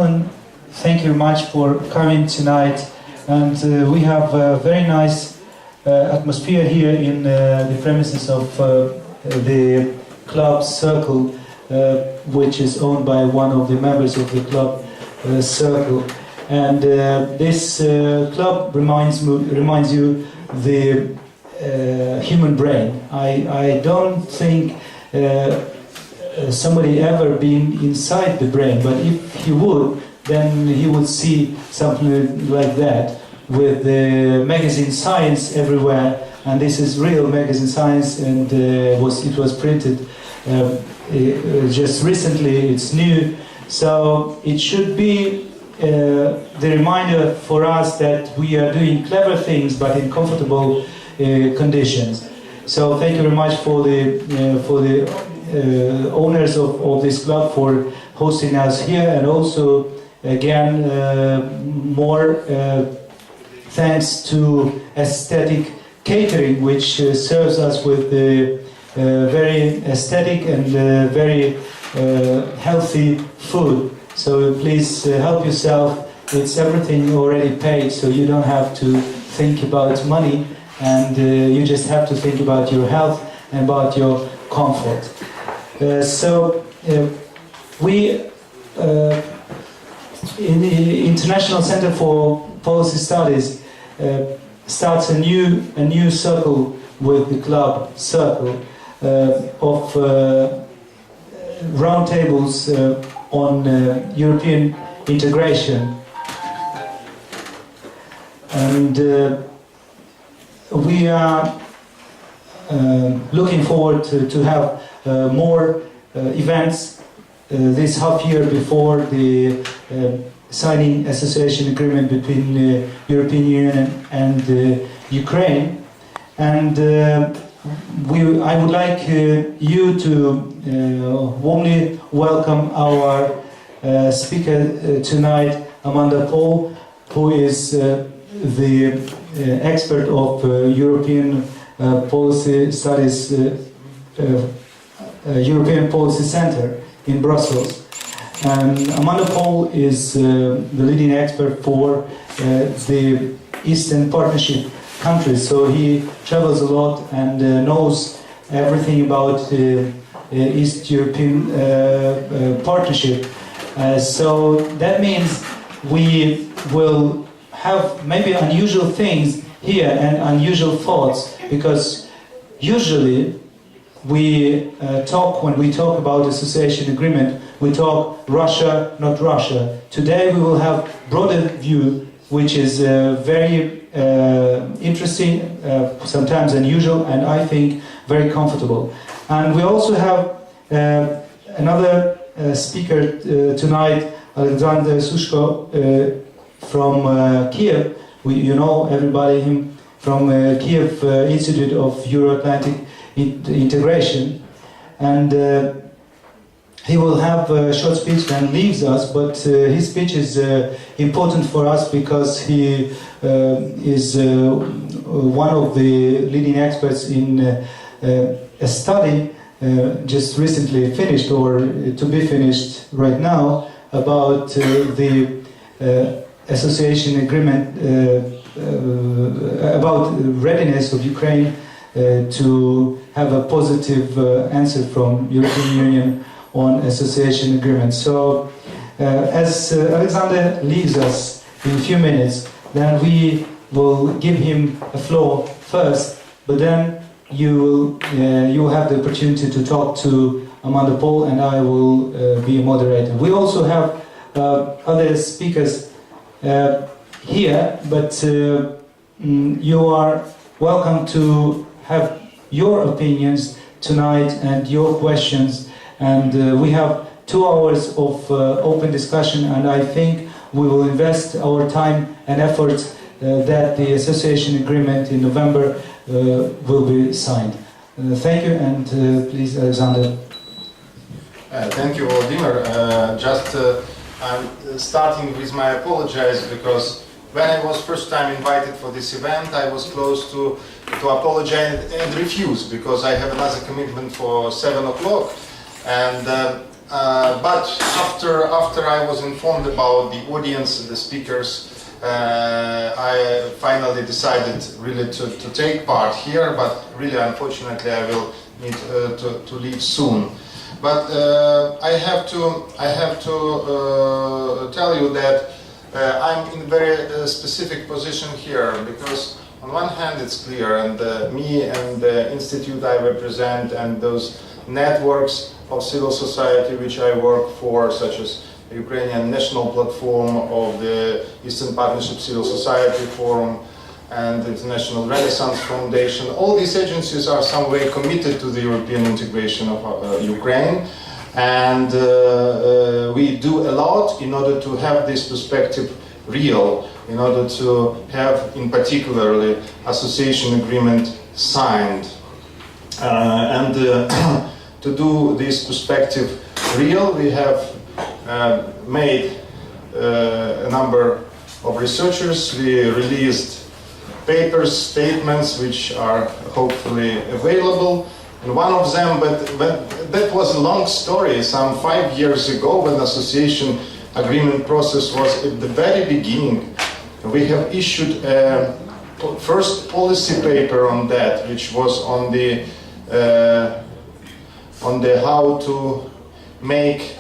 Thank you very much for coming tonight, and we have a very nice atmosphere here in the premises of the club Circle, which is owned by one of the members of the club Circle. And this club reminds you the human brain. I don't think somebody ever been inside the brain, but if he would, then he would see something like that, with the magazine Science everywhere, and this is real magazine Science, and it was printed just recently. It's new, so it should be the reminder for us that we are doing clever things, but in comfortable conditions. So thank you very much for the owners of this club for hosting us here, and also again more thanks to Aesthetic Catering, which serves us with very aesthetic and very healthy food. So please help yourself. It's everything already paid, so you don't have to think about money, and you just have to think about your health and about your comfort. We in the International Center for Policy Studies starts a new circle with the club Circle of roundtables on European integration, and we are looking forward to have more events this half year before the signing association agreement between the European Union and Ukraine. And I would like you to warmly welcome our speaker tonight, Amanda Paul, who is the expert of European Policy Studies, European Policy Center in Brussels. And Amanda Paul is the leading expert for the Eastern Partnership countries, so he travels a lot and knows everything about the East European Partnership. So that means we will have maybe unusual things here and unusual thoughts, because usually we when we talk about association agreement, we talk Russia, not Russia. Today we will have broader view, which is very interesting, sometimes unusual, and I think very comfortable. And we also have another speaker tonight, Oleksandr O.Sushko from Kiev. You know everybody him from Kiev Institute of Euroatlantic Integration, and he will have a short speech then leaves us, but his speech is important for us because he is one of the leading experts in a study just recently finished, or to be finished right now, about the association agreement, about readiness of Ukraine to have a positive answer from European Union on association agreement. So as Oleksandr leaves us in a few minutes, then we will give him a floor first, but then you will have the opportunity to talk to Amanda Paul, and I will be a moderator. We also have other speakers here, but you are welcome to have your opinions tonight and your questions, and we have 2 hours of open discussion, and I think we will invest our time and efforts that the association agreement in November will be signed. Thank you, and please, Oleksandr. Thank you, Volodymyr. I'm starting with my apologies, because when I was first time invited for this event, I was close to apologize and refuse, because I have another commitment for 7 o'clock, and but after I was informed about the audience, the speakers, I finally decided really to take part here, but really unfortunately I will need to leave soon. But I have to tell you that I'm in a very specific position here, because on one hand it's clear, and me and the institute I represent and those networks of civil society which I work for, such as the Ukrainian National Platform of the Eastern Partnership Civil Society Forum and the International Renaissance Foundation, all these agencies are some way committed to the European integration of Ukraine, and we do a lot in order to have this perspective real, in order to have, in particularly, association agreement signed. To do this perspective real, we have made a number of researchers. We released papers, statements, which are hopefully available. And one of them, but that was a long story, some 5 years ago, when the association agreement process was at the very beginning. We have issued a first policy paper on that, which was on the how to make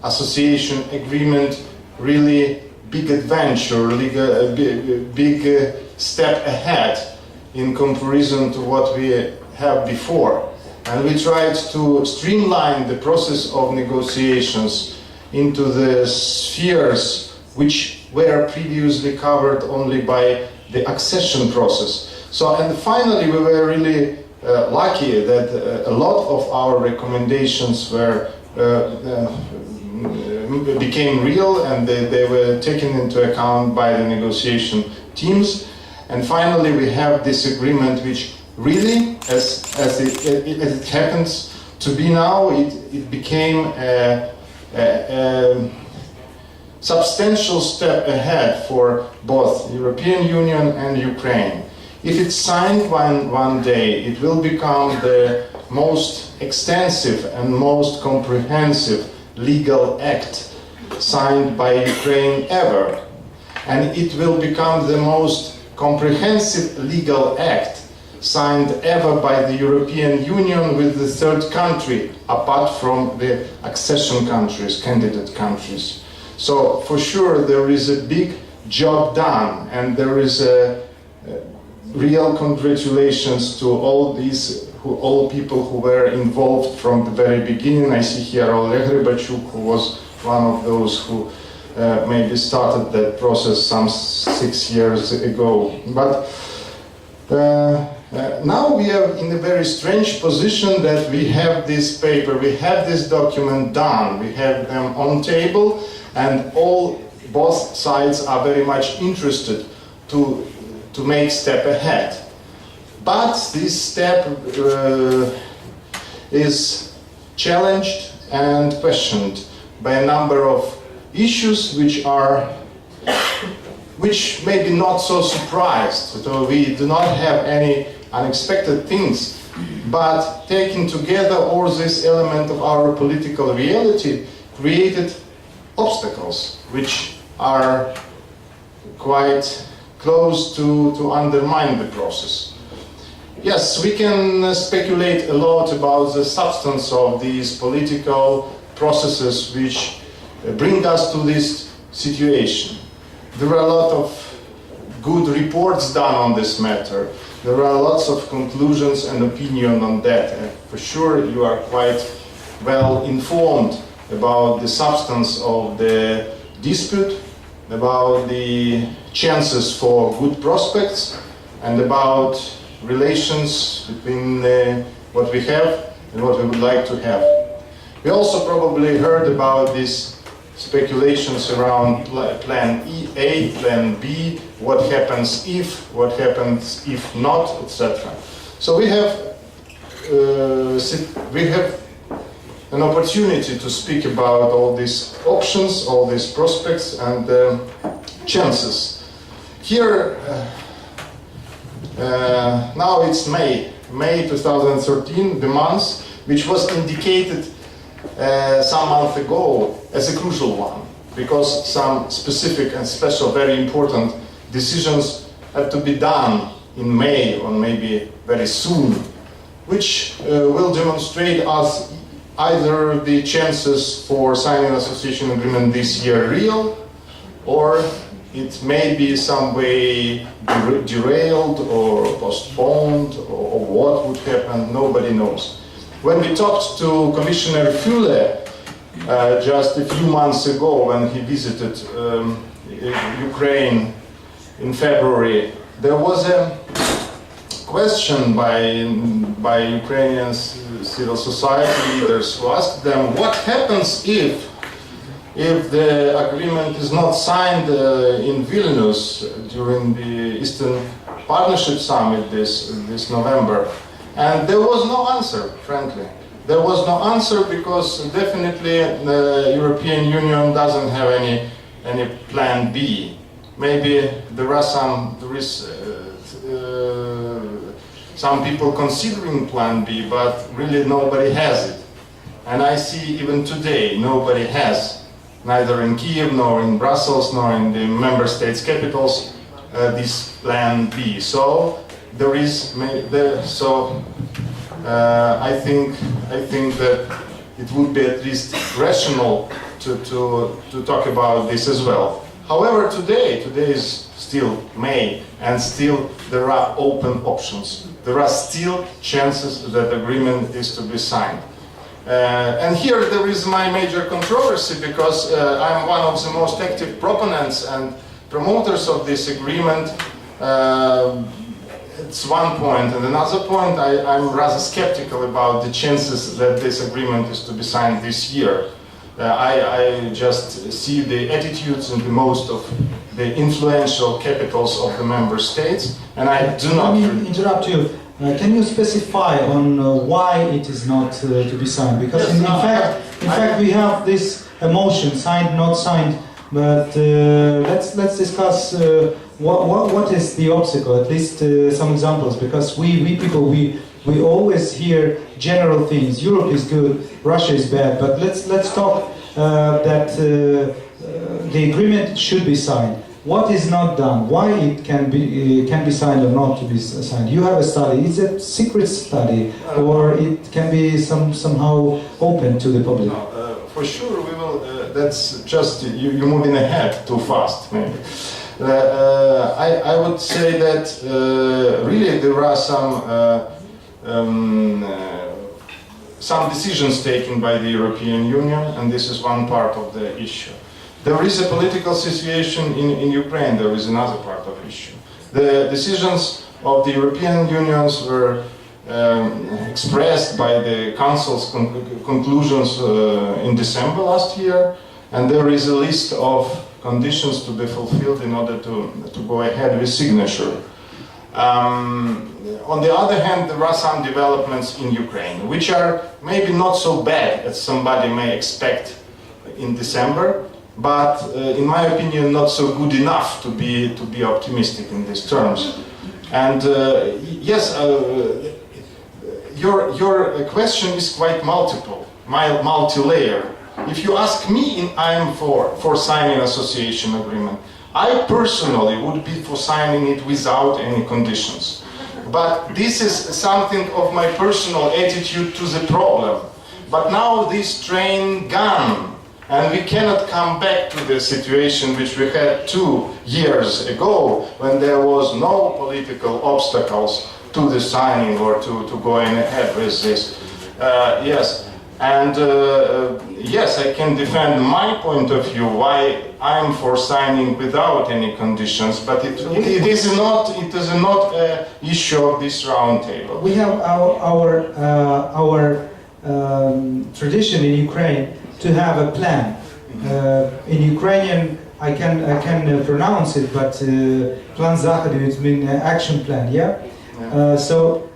association agreement really big adventure, big step ahead in comparison to what we have before. And we tried to streamline the process of negotiations into the spheres which were previously covered only by the accession process. So, and finally we were really lucky that a lot of our recommendations were became real, and they were taken into account by the negotiation teams. And finally we have this agreement which really, as it happens to be now, it became a substantial step ahead for both European Union and Ukraine. If it's signed one day, it will become the most extensive and most comprehensive legal act signed by Ukraine ever. And it will become the most comprehensive legal act signed ever by the European Union with the third country, apart from the accession countries, candidate countries. So for sure there is a big job done, and there is a real congratulations to all people who were involved from the very beginning. I see here Oleksandr, who was one of those who maybe started that process some 6 years ago. But now we are in a very strange position that we have this paper, we have this document done, we have them on table, and both sides are very much interested to make step ahead. But this step is challenged and questioned by a number of issues which may be not so surprised. So we do not have any unexpected things, but taking together all this element of our political reality created obstacles which are quite close to undermine the process. Yes, we can speculate a lot about the substance of these political processes which bring us to this situation. There are a lot of good reports done on this matter. There are lots of conclusions and opinion on that. And for sure you are quite well informed about the substance of the dispute, about the chances for good prospects, and about relations between what we have and what we would like to have. We also probably heard about these speculations around plan A, plan B, what happens if not, etc. So we have an opportunity to speak about all these options, all these prospects and chances. Here, now it's May 2013, the month which was indicated some month ago as a crucial one, because some specific and special, very important decisions have to be done in May or maybe very soon, which will demonstrate us either the chances for signing an association agreement this year real, or it may be some way derailed or postponed, or what would happen, nobody knows. When we talked to Commissioner Füle just a few months ago when he visited Ukraine in February, there was a question by Ukrainian civil society leaders who asked them what happens if the agreement is not signed in Vilnius during the Eastern Partnership Summit this November. And there was no answer, frankly. There was no answer because definitely the European Union doesn't have any plan B. Maybe there is some people considering plan B, but really nobody has it. And I see even today nobody has, neither in Kiev, nor in Brussels, nor in the member states' capitals, this plan B. So there is, I think that it would be at least rational to talk about this as well. However, today is still May, and still there are open options. There are still chances that agreement is to be signed. And here there is my major controversy, because I'm one of the most active proponents and promoters of this agreement. It's one point, and another point, I'm rather skeptical about the chances that this agreement is to be signed this year. I just see the attitudes in the most of the influential capitals of the member states, and I do not... Let me interrupt you. Can you specify on why it is not to be signed? Because yes, in fact, we have this emotion, signed, not signed. But let's discuss what is the obstacle. At least some examples, because we people always hear general things. Europe is good, Russia is bad. But let's talk that the agreement should be signed. What is not done? Why it can be signed or not to be signed? You have a study. It's a secret study, or it can be somehow open to the public. No, for sure, we will. That's just you're moving ahead too fast, maybe. I would say that really there are some decisions taken by the European Union, and this is one part of the issue. There is a political situation in Ukraine. There is another part of the issue. The decisions of the European Union were expressed by the Council's conclusions in December last year, and there is a list of conditions to be fulfilled in order to go ahead with signature. On the other hand, there are some developments in Ukraine, which are maybe not so bad as somebody may expect in December, but in my opinion not so good enough to be optimistic in these terms. And yes, your question is quite multi-layer. If you ask me, I am for signing an association agreement. I personally would be for signing it without any conditions. But this is something of my personal attitude to the problem. But now this train gone, and we cannot come back to the situation which we had 2 years ago, when there was no political obstacles to the signing or to going ahead with this. Yes, and yes, I can defend my point of view why I'm for signing without any conditions, but it is not an issue of this round table. We have our tradition in Ukraine to have a plan. In Ukrainian, I can pronounce it, but plan заходів, it means action plan, yeah? So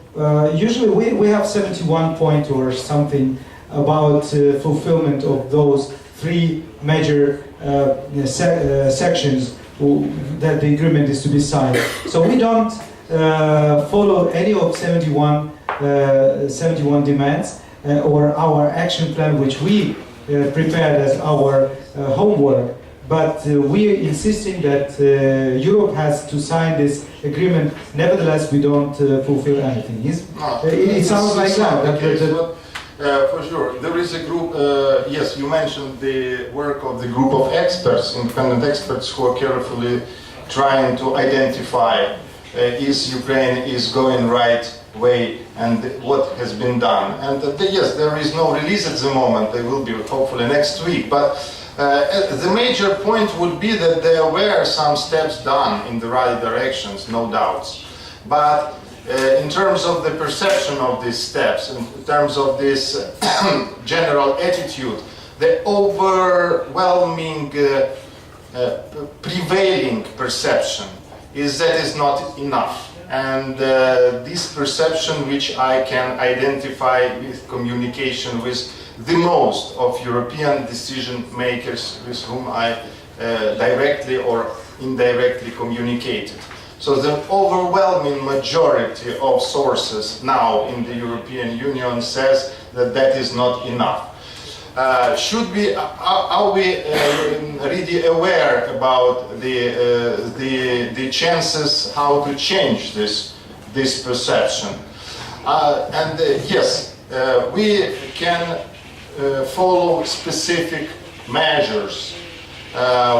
usually we have 71 point or something about fulfillment of those 3 major sections that the agreement is to be signed. So we don't follow any of 71 demands. or our action plan, which we prepared as our homework. But we are insisting that Europe has to sign this agreement. Nevertheless, we don't fulfill anything. It sounds like that. For sure, there is a group. Yes, you mentioned the work of the group of experts, independent experts, who are carefully trying to identify is Ukraine is going right way and what has been done. And yes, there is no release at the moment. They will be hopefully next week. But the major point would be that there were some steps done in the right directions, no doubts. But in terms of the perception of these steps, in terms of this general attitude, the overwhelming prevailing perception is that is not enough. And this perception, which I can identify with communication with the most of European decision makers with whom I directly or indirectly communicated. So the overwhelming majority of sources now in the European Union says that that is not enough. Are we really aware about the chances how to change this perception? Yes, we can follow specific measures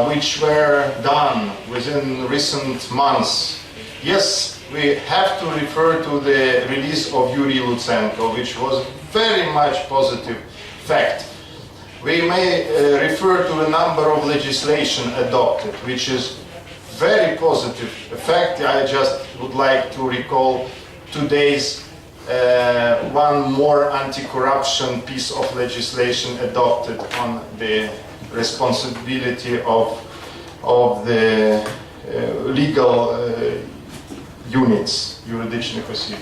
which were done within recent months. Yes, we have to refer to the release of Lutsenko, which was very much positive fact. We may refer to a number of legislation adopted, which is very positive effect. I just would like to recall today's one more anti-corruption piece of legislation adopted on the responsibility of the legal units, юридичних осіб.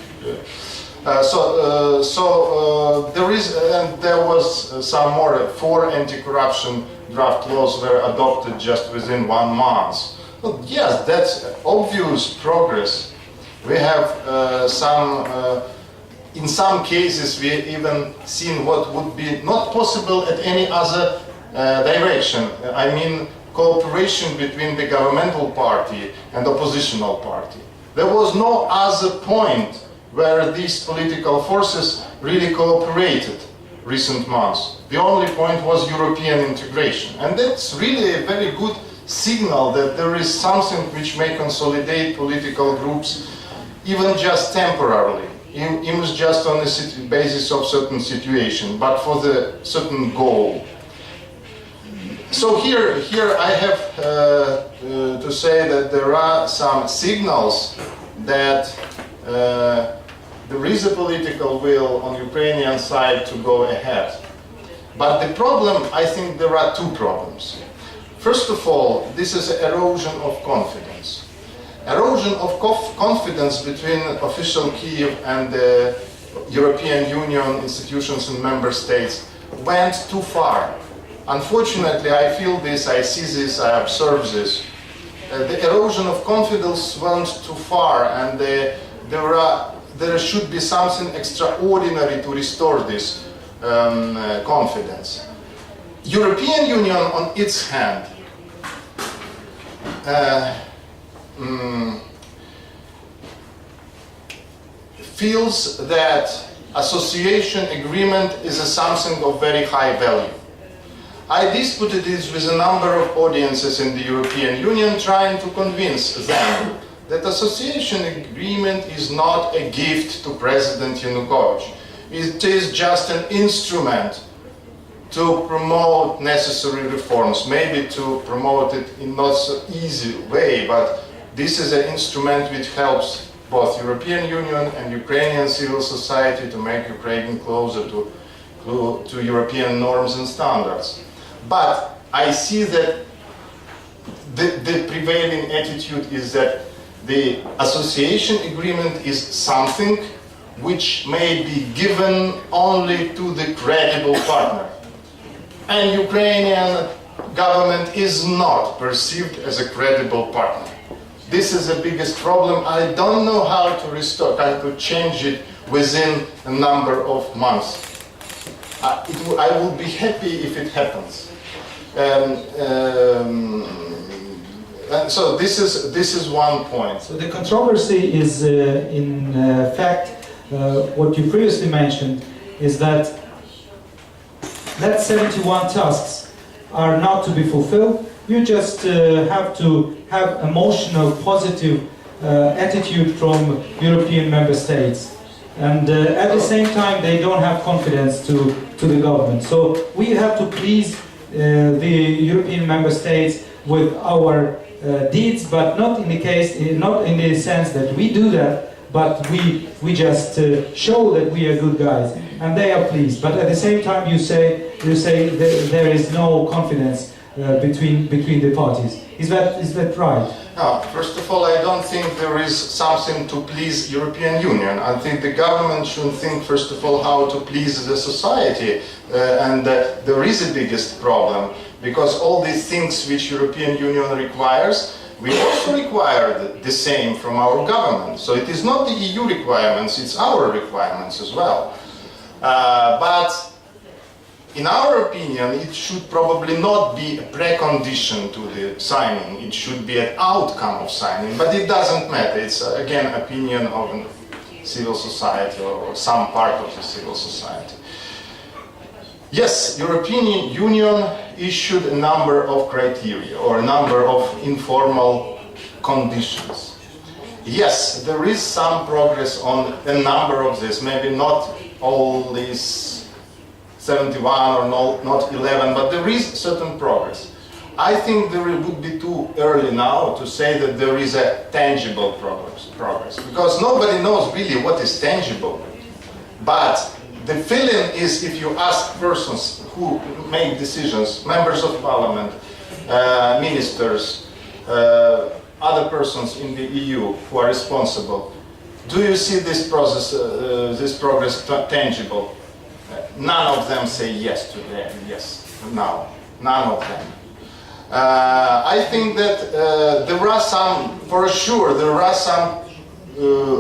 There was some more 4 anti-corruption draft laws were adopted just within 1 month. Well, yes, that's obvious progress. We have in some cases we even seen what would be not possible at any other direction. I mean cooperation between the governmental party and oppositional party. There was no other point where these political forces really cooperated recent months. The only point was European integration. And that's really a very good signal that there is something which may consolidate political groups even just temporarily, even just on the basis of certain situation, but for the certain goal. So here I have to say that there are some signals that there is a political will on Ukrainian side to go ahead. But the problem, I think there are 2 problems. First of all, this is erosion of confidence. Erosion of confidence between official Kyiv and the European Union institutions and member states went too far. Unfortunately, I feel this, I see this, I observe this. The erosion of confidence went too far, and there should be something extraordinary to restore this confidence. European Union, on its hand, feels that association agreement is something of very high value. I disputed this with a number of audiences in the European Union, trying to convince them that association agreement is not a gift to President Yanukovych. It is just an instrument to promote necessary reforms, maybe to promote it in not so easy way, but this is an instrument which helps both European Union and Ukrainian civil society to make Ukraine closer to European norms and standards. But I see that the prevailing attitude is that the association agreement is something which may be given only to the credible partner. And Ukrainian government is not perceived as a credible partner. This is the biggest problem. I don't know how to restore, how to change it within a number of months. I will be happy if it happens. And so this is one point. So the controversy is, in fact, what you previously mentioned, is that 71 tasks are not to be fulfilled. You just have to have emotional, positive attitude from European member states. And at the same time, they don't have confidence to the government. So we have to please the European member states with our deeds, but not in the case, not in the sense that we do that, but we just show that we are good guys, and they are pleased. But at the same time, you say there is no confidence between the parties. Is that right? No, first of all, I don't think there is something to please European Union. I think the government should think, first of all, how to please the society. And there is a biggest problem, because all these things which European Union requires, we also require the same from our government. So it is not the EU requirements, it's our requirements as well. But in our opinion, it should probably not be a precondition to the signing. It should be an outcome of signing, but it doesn't matter. It's again opinion of civil society or some part of the civil society. Yes, European Union issued a number of criteria or a number of informal conditions. Yes, there is some progress on a number of this, maybe not all these 71 or not 11, but there is certain progress. I think there would be too early now to say that there is a tangible progress, because nobody knows really what is tangible. But the feeling is, if you ask persons who make decisions, members of parliament, ministers, other persons in the EU who are responsible, do you see this progress tangible? None of them say yes today, yes, now. None of them. I think that there are some, for sure, there are some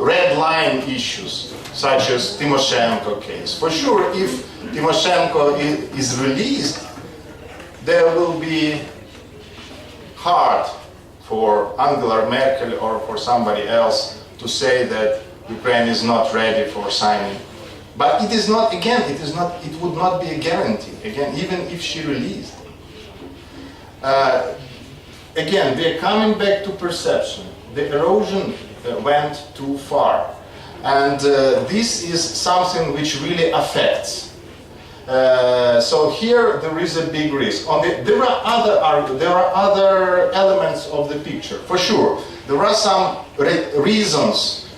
red line issues, such as Tymoshenko case. For sure, if Tymoshenko is released, there will be hard for Angela Merkel or for somebody else to say that Ukraine is not ready for signing. But it is not, again, it would not be a guarantee, again, even if she released. Again, we are coming back to perception. The erosion went too far. And this is something which really affects. So here there is a big risk. There are other elements of the picture, for sure. There are some reasons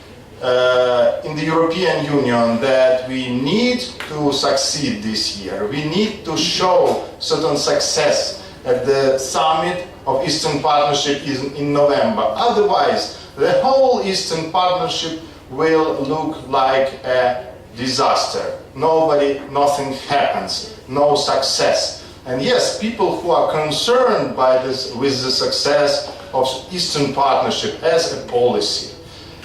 in the European Union that we need to succeed this year. We need to show certain success at the summit of Eastern Partnership in November. Otherwise, the whole Eastern Partnership will look like a disaster. Nothing happens, no success. And yes, people who are concerned with the success of Eastern Partnership as a policy,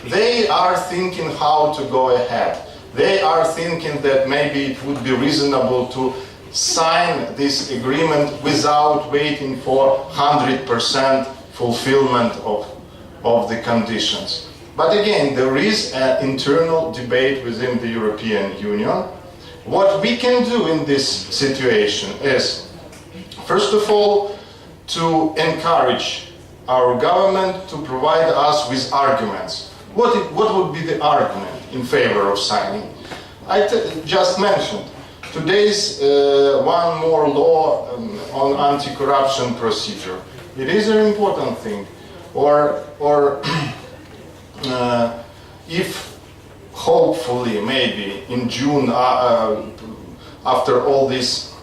they are thinking how to go ahead. They are thinking that maybe it would be reasonable to sign this agreement without waiting for 100% fulfillment of the conditions. But again, there is an internal debate within the European Union. What we can do in this situation is, first of all, to encourage our government to provide us with arguments. What would be the argument in favor of signing? I just mentioned today's one more law on anti-corruption procedure. It is an important thing. Or if hopefully maybe in June after all this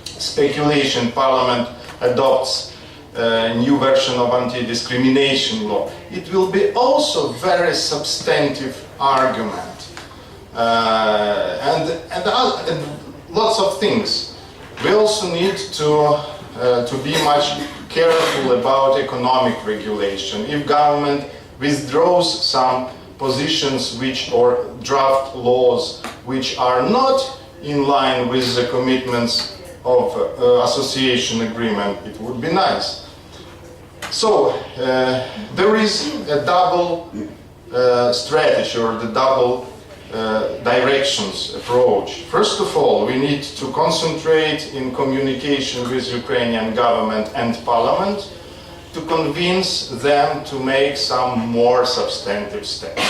speculation, Parliament adopts a new version of anti-discrimination law, it will be also very substantive argument and lots of things. We also need to be much careful about economic regulation. If government withdraws some positions or draft laws which are not in line with the commitments of association agreement, it would be nice. So there is a double strategy, or the double directions approach. First of all, we need to concentrate in communication with Ukrainian government and parliament to convince them to make some more substantive steps,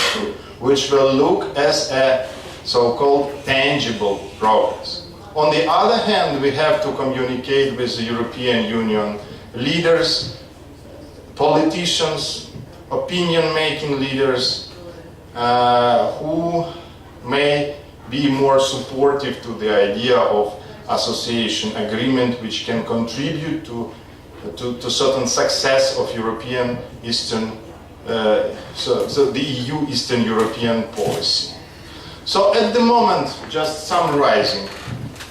which will look as a so-called tangible progress. On the other hand, we have to communicate with the European Union leaders, politicians, opinion-making leaders who may be more supportive to the idea of association agreement, which can contribute to certain success of European Eastern, so the EU Eastern European policy. So at the moment, just summarizing,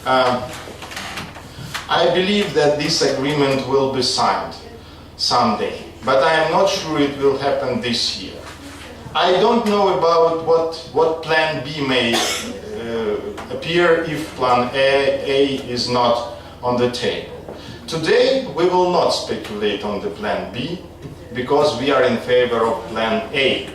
I believe that this agreement will be signed someday, but I am not sure it will happen this year. I don't know about what plan B may appear if plan A is not on the table. Today we will not speculate on the plan B because we are in favor of plan A.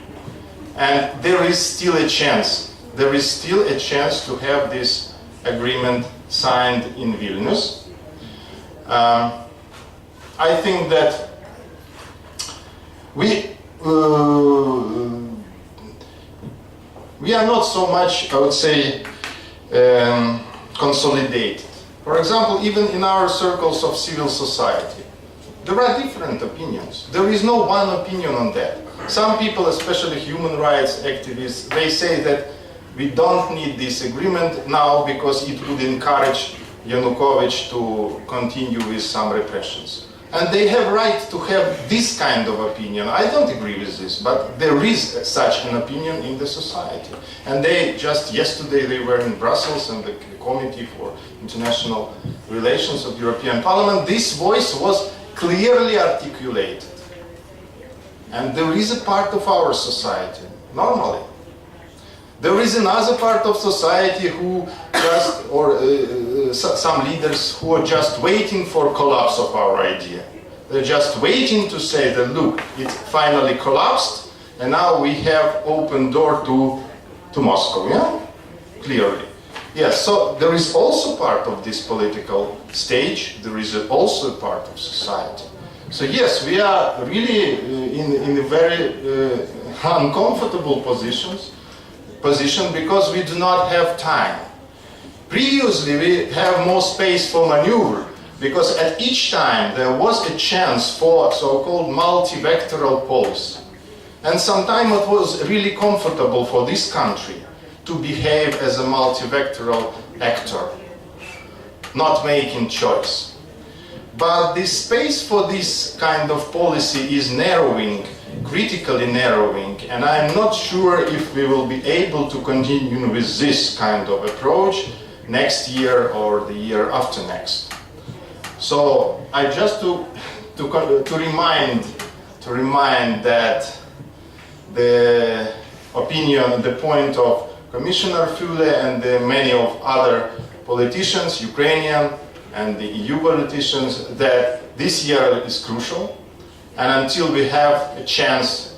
And there is still a chance. There is still a chance to have this agreement signed in Vilnius. I think that we are not so much, I would say, consolidated. For example, even in our circles of civil society, there are different opinions. There is no one opinion on that. Some people, especially human rights activists, they say that we don't need this agreement now because it would encourage Yanukovych to continue with some repressions. And they have right to have this kind of opinion. I don't agree with this, but there is such an opinion in the society. And they just yesterday they were in Brussels and the Committee for International Relations of the European Parliament. This voice was clearly articulated. And there is a part of our society, normally. There is another part of society who just, or some leaders who are just waiting for collapse of our idea. They're just waiting to say that, look, it finally collapsed, and now we have open door to Moscow, yeah? Clearly. Yes, so there is also part of this political stage, there is also a part of society. So yes, we are really in a very uncomfortable position because we do not have time. Previously, we have more space for maneuver because at each time there was a chance for so-called multi-vectoral policy. And sometimes it was really comfortable for this country to behave as a multi-vectoral actor, not making choice. But the space for this kind of policy is narrowing, critically narrowing, and I'm not sure if we will be able to continue with this kind of approach next year or the year after next. So I just to remind that the opinion, the point of Commissioner Füle and the many of other politicians, Ukrainian and the EU politicians, that this year is crucial, and until we have a chance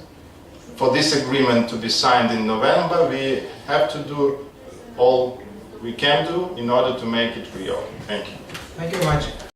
for this agreement to be signed in November, we have to do all we can do in order to make it real. Thank you. Thank you very much.